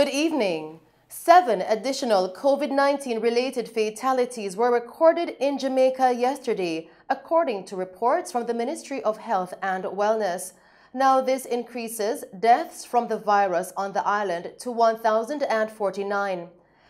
Good evening. 7 additional COVID-19 related fatalities were recorded in Jamaica yesterday, according to reports from the Ministry of Health and Wellness. Now this increases deaths from the virus on the island to 1,049.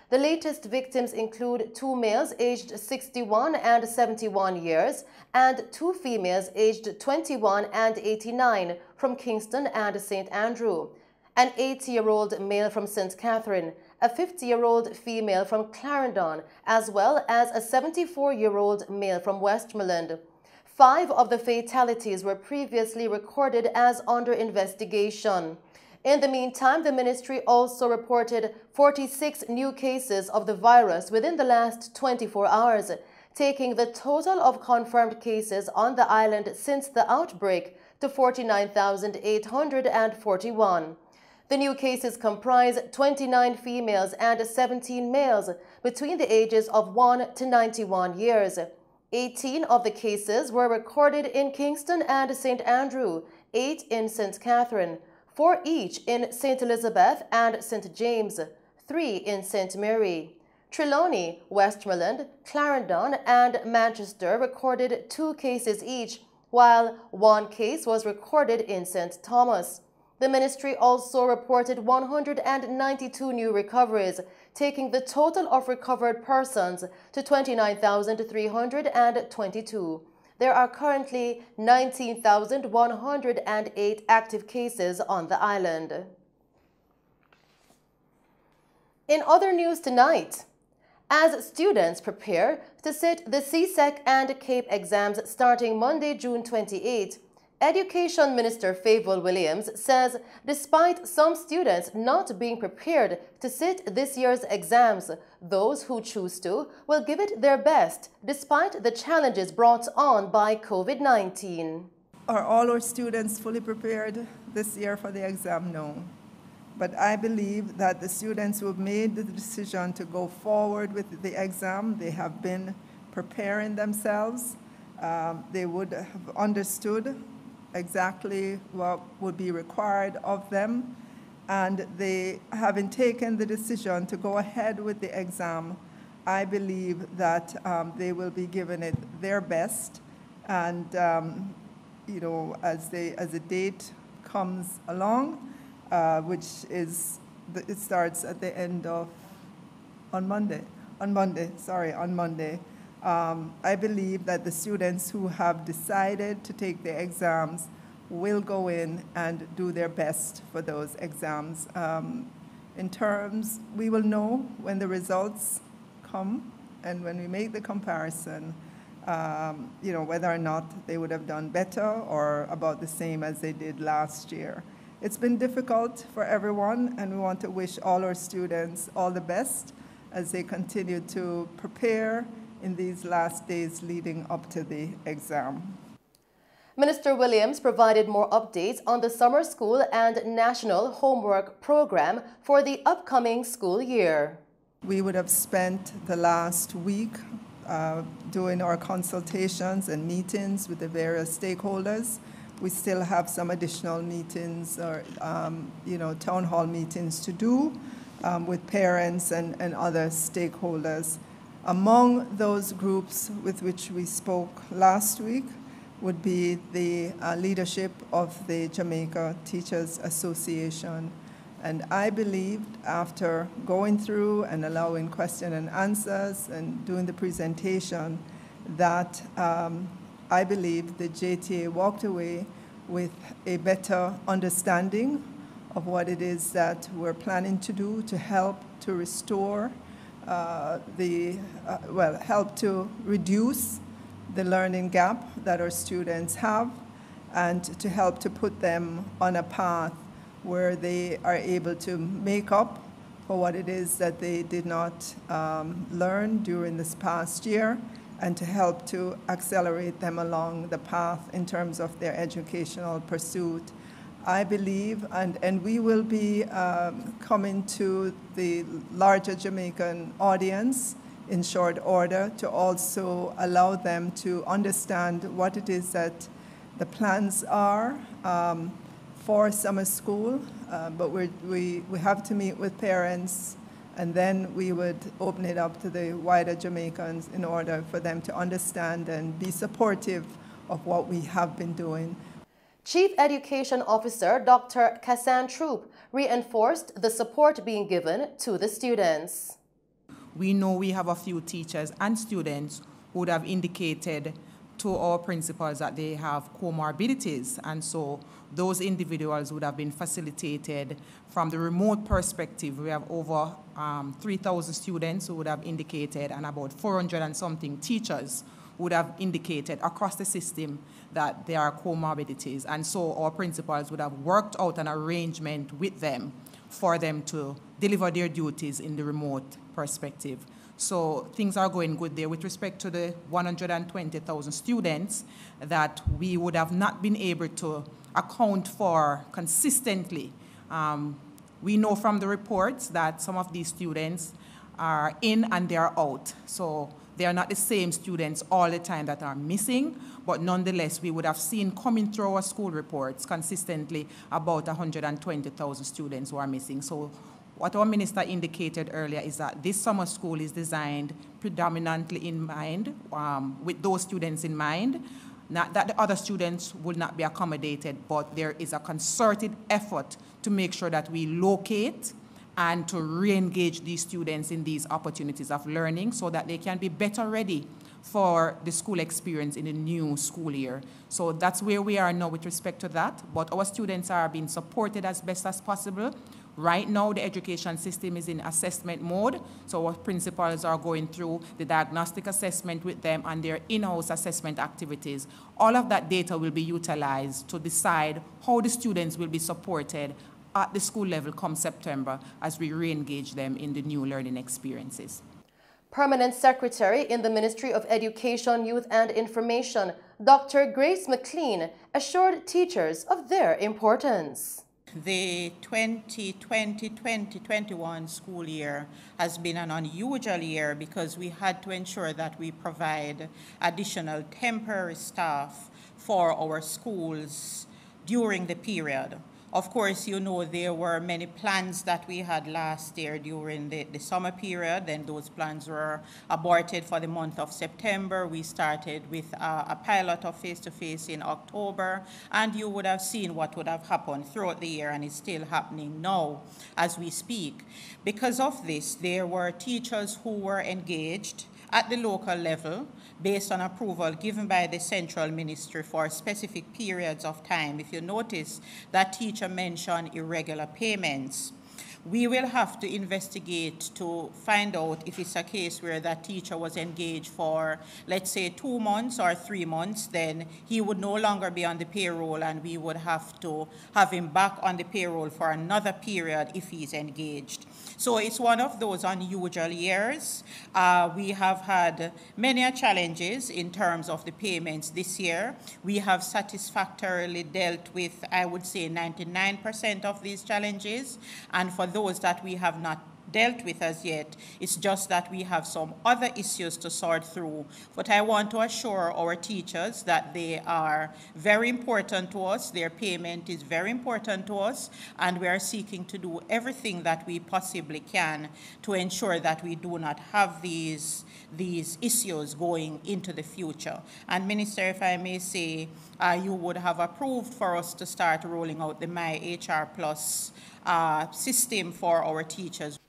The latest victims include 2 males aged 61 and 71 years and 2 females aged 21 and 89 from Kingston and St. Andrew, an 80-year-old male from St. Catherine, a 50-year-old female from Clarendon, as well as a 74-year-old male from Westmoreland. 5 of the fatalities were previously recorded as under investigation. In the meantime, the ministry also reported 46 new cases of the virus within the last 24 hours, taking the total of confirmed cases on the island since the outbreak to 49,841. The new cases comprise 29 females and 17 males between the ages of 1 to 91 years. 18 of the cases were recorded in Kingston and St. Andrew, 8 in St. Catherine, 4 each in St. Elizabeth and St. James, 3 in St. Mary. Trelawney, Westmoreland, Clarendon, and Manchester recorded 2 cases each, while 1 case was recorded in St. Thomas. The ministry also reported 192 new recoveries, taking the total of recovered persons to 29,322. There are currently 19,108 active cases on the island. In other news tonight, as students prepare to sit the CSEC and CAPE exams starting Monday, June 28, Education Minister Favour Williams says despite some students not being prepared to sit this year's exams, those who choose to will give it their best despite the challenges brought on by COVID-19. Are all our students fully prepared this year for the exam? No. But I believe that the students who have made the decision to go forward with the exam, they have been preparing themselves. They would have understood exactly what would be required of them, and they, having taken the decision to go ahead with the exam, I believe that they will be giving it their best, and you know, as the date comes along, which is it starts at the end of on Monday. I believe that the students who have decided to take the exams will go in and do their best for those exams. We will know when the results come and when we make the comparison, you know, whether or not they would have done better or about the same as they did last year. It's been difficult for everyone, and we want to wish all our students all the best as they continue to prepare in these last days leading up to the exam. Minister Williams provided more updates on the summer school and national homework program for the upcoming school year. We would have spent the last week doing our consultations and meetings with the various stakeholders. We still have some additional meetings or you know, town hall meetings to do with parents and other stakeholders. Among those groups with which we spoke last week would be the leadership of the Jamaica Teachers Association. And I believed after going through and allowing question and answers and doing the presentation that I believe the JTA walked away with a better understanding of what it is that we're planning to do to help to restore help to reduce the learning gap that our students have and to help to put them on a path where they are able to make up for what it is that they did not learn during this past year, and to help to accelerate them along the path in terms of their educational pursuit. I believe, and we will be coming to the larger Jamaican audience in short order to also allow them to understand what it is that the plans are for summer school but we have to meet with parents, and then we would open it up to the wider Jamaicans in order for them to understand and be supportive of what we have been doing. Chief Education Officer Dr. Kassan Troop reinforced the support being given to the students. We know we have a few teachers and students who would have indicated to our principals that they have comorbidities, and so those individuals would have been facilitated from the remote perspective. We have over 3,000 students who would have indicated, and about 400 and something teachers would have indicated across the system that there are comorbidities, and so our principals would have worked out an arrangement with them for them to deliver their duties in the remote perspective. So things are going good there with respect to the 120,000 students that we would have not been able to account for consistently. We know from the reports that some of these students are in and they are out. So they are not the same students all the time that are missing, but nonetheless, we would have seen coming through our school reports consistently about 120,000 students who are missing. So what our minister indicated earlier is that this summer school is designed predominantly in mind, with those students in mind. Not that the other students will not be accommodated, but there is a concerted effort to make sure that we locate and to re-engage these students in these opportunities of learning so that they can be better ready for the school experience in the new school year. So that's where we are now with respect to that, but our students are being supported as best as possible. Right now, the education system is in assessment mode, so our principals are going through the diagnostic assessment with them and their in-house assessment activities. All of that data will be utilized to decide how the students will be supported at the school level come September as we re-engage them in the new learning experiences. Permanent Secretary in the Ministry of Education, Youth and Information, Dr. Grace McLean, assured teachers of their importance. The 2020-2021 school year has been an unusual year because we had to ensure that we provide additional temporary staff for our schools during the period. Of course, you know, there were many plans that we had last year during the summer period, and those plans were aborted for the month of September. We started with a pilot of face-to-face in October, and you would have seen what would have happened throughout the year, and it's still happening now as we speak. Because of this, there were teachers who were engaged at the local level based on approval given by the central ministry for specific periods of time. If you notice, that teacher mentioned irregular payments. We will have to investigate to find out if it's a case where that teacher was engaged for, let's say, 2 months or 3 months, then he would no longer be on the payroll and we would have to have him back on the payroll for another period if he's engaged. So it's one of those unusual years. We have had many challenges in terms of the payments this year. We have satisfactorily dealt with, I would say, 99% of these challenges. And for those that we have not dealt with as yet, it's just that we have some other issues to sort through. But I want to assure our teachers that they are very important to us, their payment is very important to us, and we are seeking to do everything that we possibly can to ensure that we do not have these issues going into the future. And Minister, if I may say, you would have approved for us to start rolling out the My HR Plus system for our teachers.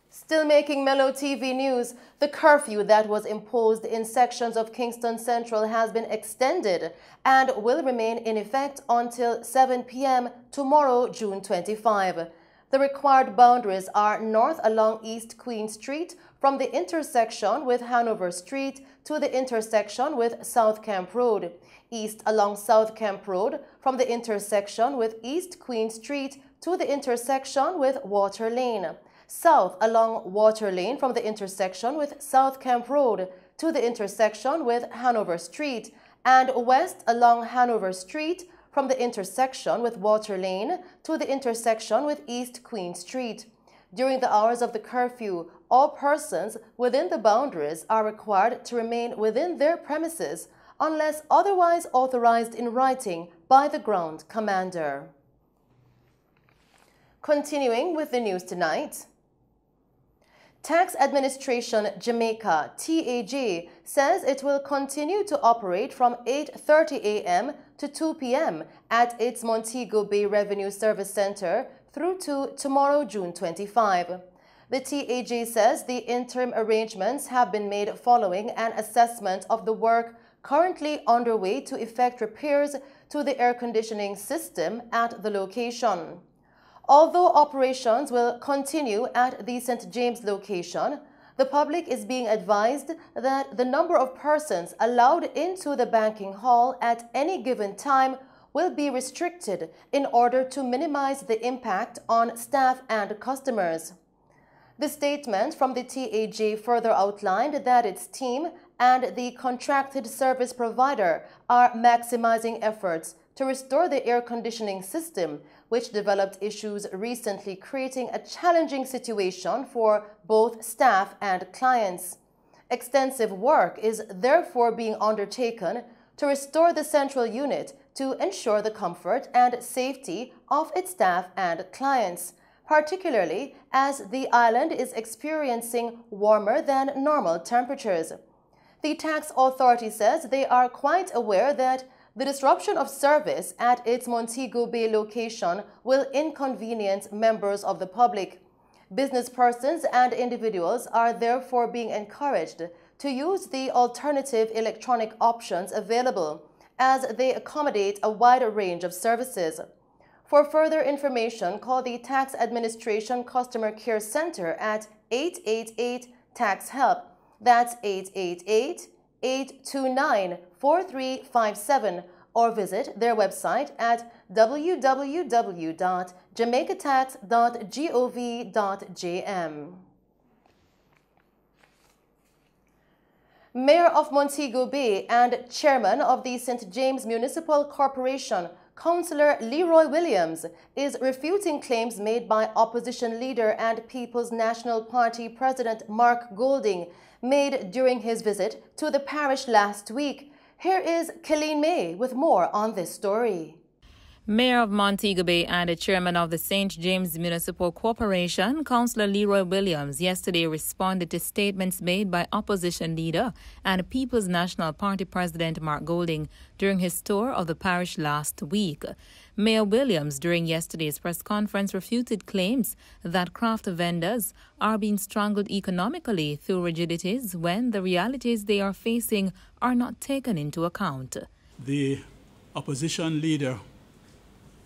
Still making Mello TV news, the curfew that was imposed in sections of Kingston Central has been extended and will remain in effect until 7 p.m. tomorrow, June 25. The required boundaries are north along East Queen Street from the intersection with Hanover Street to the intersection with South Camp Road, east along South Camp Road from the intersection with East Queen Street to the intersection with Water Lane, south along Water Lane from the intersection with South Camp Road to the intersection with Hanover Street, and west along Hanover Street from the intersection with Water Lane to the intersection with East Queen Street. During the hours of the curfew, all persons within the boundaries are required to remain within their premises unless otherwise authorized in writing by the ground commander. Continuing with the news tonight, Tax Administration Jamaica, TAJ, says it will continue to operate from 8:30 a.m. to 2 p.m. at its Montego Bay Revenue Service Center through to tomorrow, June 25. The TAJ says the interim arrangements have been made following an assessment of the work currently underway to effect repairs to the air conditioning system at the location. Although operations will continue at the St. James location, the public is being advised that the number of persons allowed into the banking hall at any given time will be restricted in order to minimize the impact on staff and customers. The statement from the TAJ further outlined that its team and the contracted service provider are maximizing efforts to restore the air conditioning system, which developed issues recently, creating a challenging situation for both staff and clients. Extensive work is therefore being undertaken to restore the central unit to ensure the comfort and safety of its staff and clients, particularly as the island is experiencing warmer than normal temperatures. The tax authority says they are quite aware that the disruption of service at its Montego Bay location will inconvenience members of the public. Business persons and individuals are therefore being encouraged to use the alternative electronic options available as they accommodate a wider range of services. For further information, call the Tax Administration Customer Care Center at 888-TAX-HELP. That's 888-829-4357, or visit their website at www.jamaicatax.gov.jm. Mayor of Montego Bay and Chairman of the St. James Municipal Corporation, Councillor Leroy Williams, is refuting claims made by opposition leader and People's National Party President Mark Golding made during his visit to the parish last week. Here is Colleen May with more on this story. Mayor of Montego Bay and the chairman of the St. James Municipal Corporation, Councillor Leroy Williams, yesterday responded to statements made by opposition leader and People's National Party President Mark Golding during his tour of the parish last week. Mayor Williams, during yesterday's press conference, refuted claims that craft vendors are being strangled economically through rigidities when the realities they are facing are not taken into account. The opposition leader,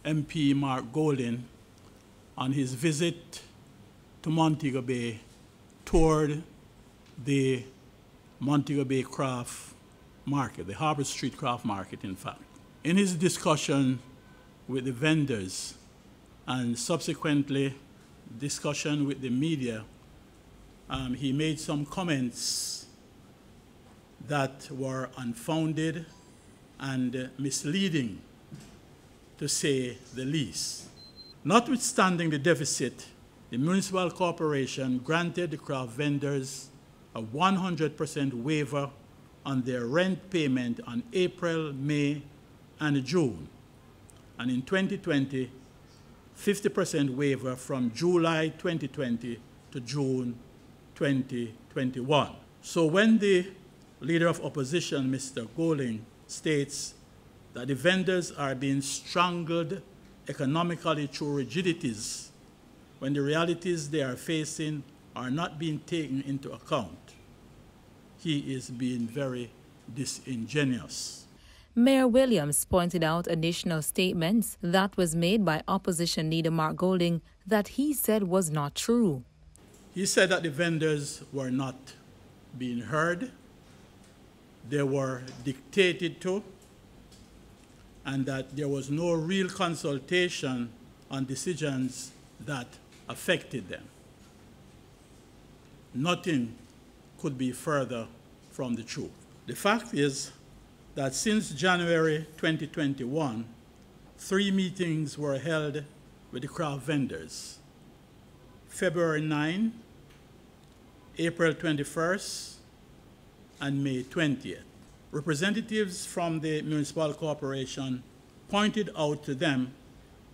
MP Mark Golding, on his visit to Montego Bay, toured the Montego Bay Craft Market, the Harbour Street Craft Market, in fact. In his discussion with the vendors and subsequently discussion with the media, he made some comments that were unfounded and misleading, to say the least. Notwithstanding the deficit, the municipal corporation granted the craft vendors a 100% waiver on their rent payment on April, May, and June. And in 2020, 50% waiver from July 2020 to June 2021. So when the leader of opposition, Mr. Golding, states that the vendors are being strangled economically through rigidities, when the realities they are facing are not being taken into account, he is being very disingenuous. Mayor Williams pointed out additional statements that was made by opposition leader Mark Golding that he said was not true. He said that the vendors were not being heard, they were dictated to, and that there was no real consultation on decisions that affected them. Nothing could be further from the truth. The fact is that since January 2021, 3 meetings were held with the craft vendors: February 9, April 21st, and May 20th. Representatives from the municipal corporation pointed out to them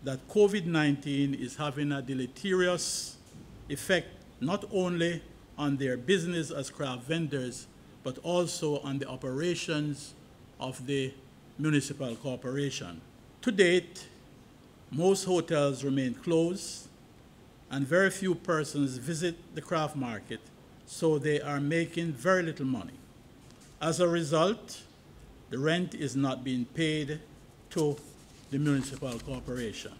that COVID-19 is having a deleterious effect not only on their business as craft vendors, but also on the operations of the municipal corporation. To date, most hotels remain closed and very few persons visit the craft market, so they are making very little money. As a result, the rent is not being paid to the municipal corporation.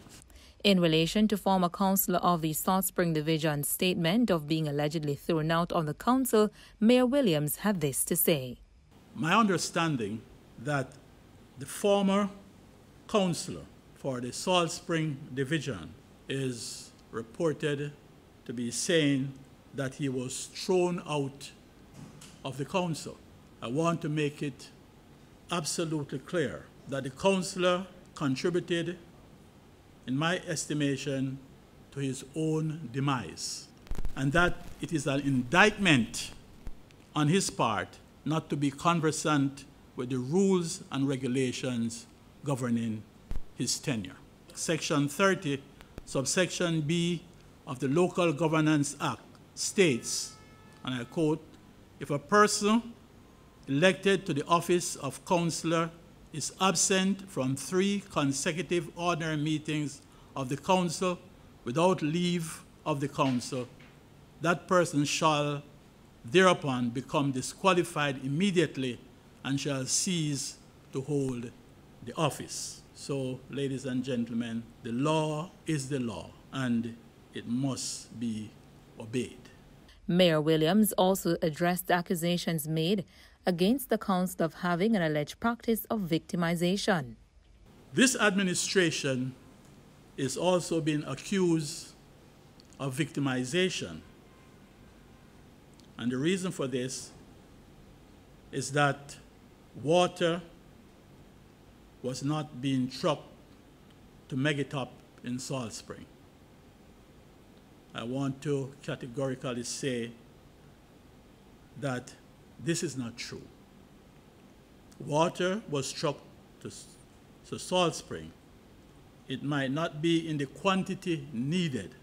In relation to former councillor of the Salt Spring Division's statement of being allegedly thrown out on the council, Mayor Williams had this to say. My understanding that the former councillor for the Salt Spring Division is reported to be saying that he was thrown out of the council. I want to make it absolutely clear that the councillor contributed, in my estimation, to his own demise, and that it is an indictment on his part not to be conversant with the rules and regulations governing his tenure. Section 30, subsection B of the Local Governance Act states, and I quote, "If a person elected to the office of councillor is absent from 3 consecutive ordinary meetings of the council without leave of the council, that person shall thereupon become disqualified immediately and shall cease to hold the office." So, ladies and gentlemen, the law is the law, and it must be obeyed. Mayor Williams also addressed the accusations made against the council of having an alleged practice of victimization. This administration is also being accused of victimization. And the reason for this is that water was not being trucked to Megatop in Salt Spring. I want to categorically say that this is not true. Water was trucked to Salt Spring. It might not be in the quantity needed,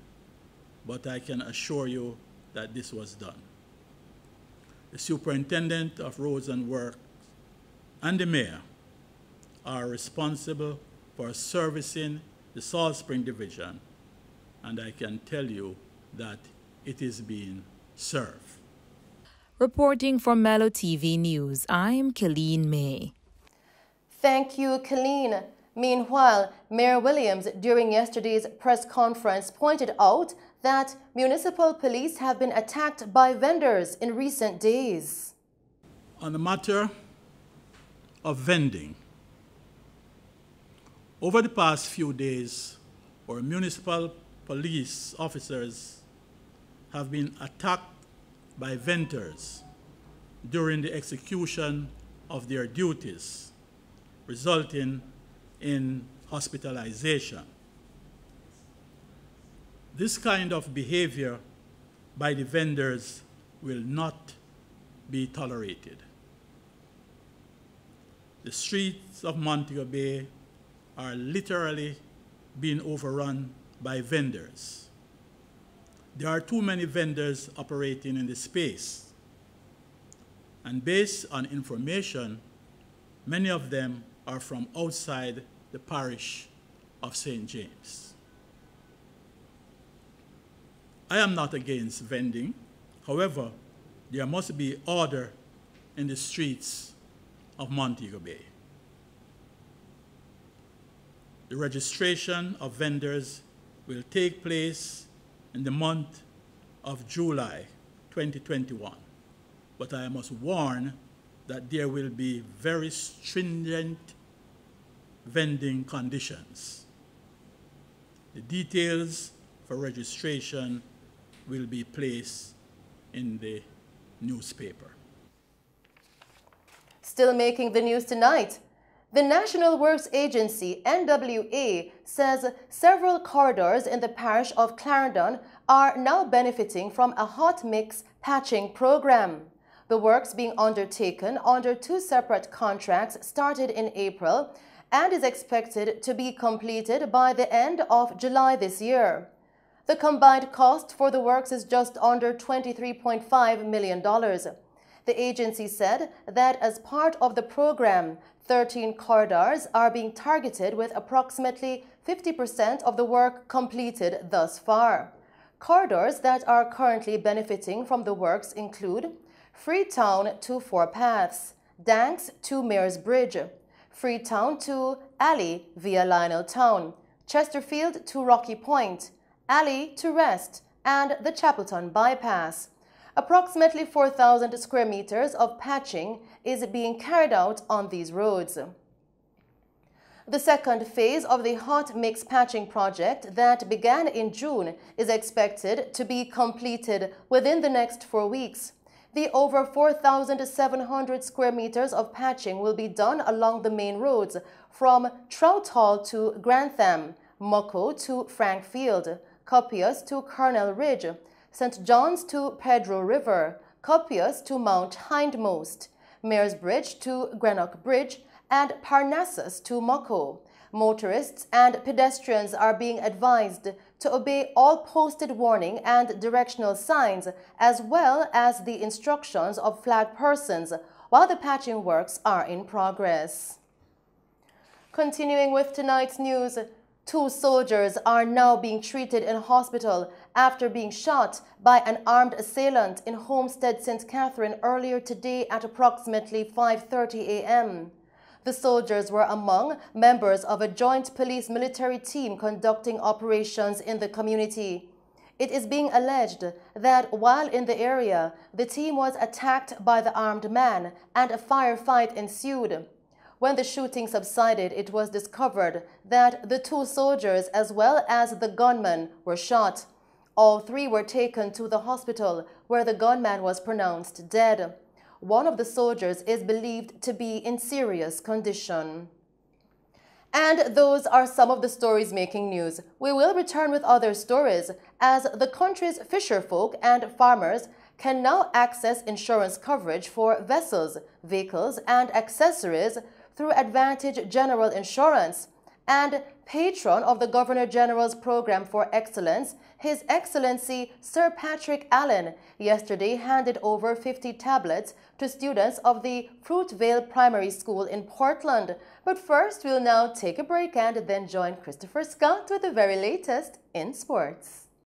but I can assure you that this was done. The superintendent of roads and works and the mayor are responsible for servicing the Salt Spring Division, and I can tell you that it is being served. Reporting from Mello TV News, I'm Colleen May. Thank you, Colleen. Meanwhile, Mayor Williams, during yesterday's press conference, pointed out that municipal police have been attacked by vendors in recent days. On the matter of vending, over the past few days, our municipal police officers have been attacked by vendors during the execution of their duties, resulting in hospitalization. This kind of behavior by the vendors will not be tolerated. The streets of Montego Bay are literally being overrun by vendors. There are too many vendors operating in the space, and based on information, many of them are from outside the parish of St. James. I am not against vending. However, there must be order in the streets of Montego Bay. The registration of vendors will take place in the month of July 2021. But I must warn that there will be very stringent vending conditions. The details for registration will be placed in the newspaper. Still making the news tonight, the National Works Agency, NWA, says several corridors in the parish of Clarendon are now benefiting from a hot mix patching program. The works being undertaken under 2 separate contracts started in April and is expected to be completed by the end of July this year. The combined cost for the works is just under $23.5 million. The agency said that as part of the program, 13 corridors are being targeted with approximately 50% of the work completed thus far. Corridors that are currently benefiting from the works include Freetown to Four Paths, Danks to Mayor's Bridge, Freetown to Alley via Lionel Town, Chesterfield to Rocky Point, Alley to Rest, and the Chapelton Bypass. Approximately 4,000 square meters of patching is being carried out on these roads. The second phase of the hot mix patching project that began in June is expected to be completed within the next 4 weeks. The over 4,700 square meters of patching will be done along the main roads from Trout Hall to Grantham, Mucko to Frankfield, Copious to Colonel Ridge, St. John's to Pedro River, Copious to Mount Hindmost, Mayor's Bridge to Greenock Bridge, and Parnassus to Mucko. Motorists and pedestrians are being advised to obey all posted warning and directional signs, as well as the instructions of flag persons, while the patching works are in progress. Continuing with tonight's news, 2 soldiers are now being treated in hospital after being shot by an armed assailant in Homestead, St. Catherine earlier today at approximately 5:30 a.m. The soldiers were among members of a joint police-military team conducting operations in the community. It is being alleged that while in the area, the team was attacked by the armed man and a firefight ensued. When the shooting subsided, it was discovered that the 2 soldiers as well as the gunman were shot. All 3 were taken to the hospital where the gunman was pronounced dead. One of the soldiers is believed to be in serious condition. And those are some of the stories making news. We will return with other stories as the country's fisherfolk and farmers can now access insurance coverage for vessels, vehicles, and accessories through Advantage General Insurance. And patron of the Governor General's Program for Excellence, His Excellency Sir Patrick Allen, yesterday handed over 50 tablets to students of the Fruitvale Primary School in Portland. But first, we'll now take a break and then join Christopher Scott with the very latest in sports.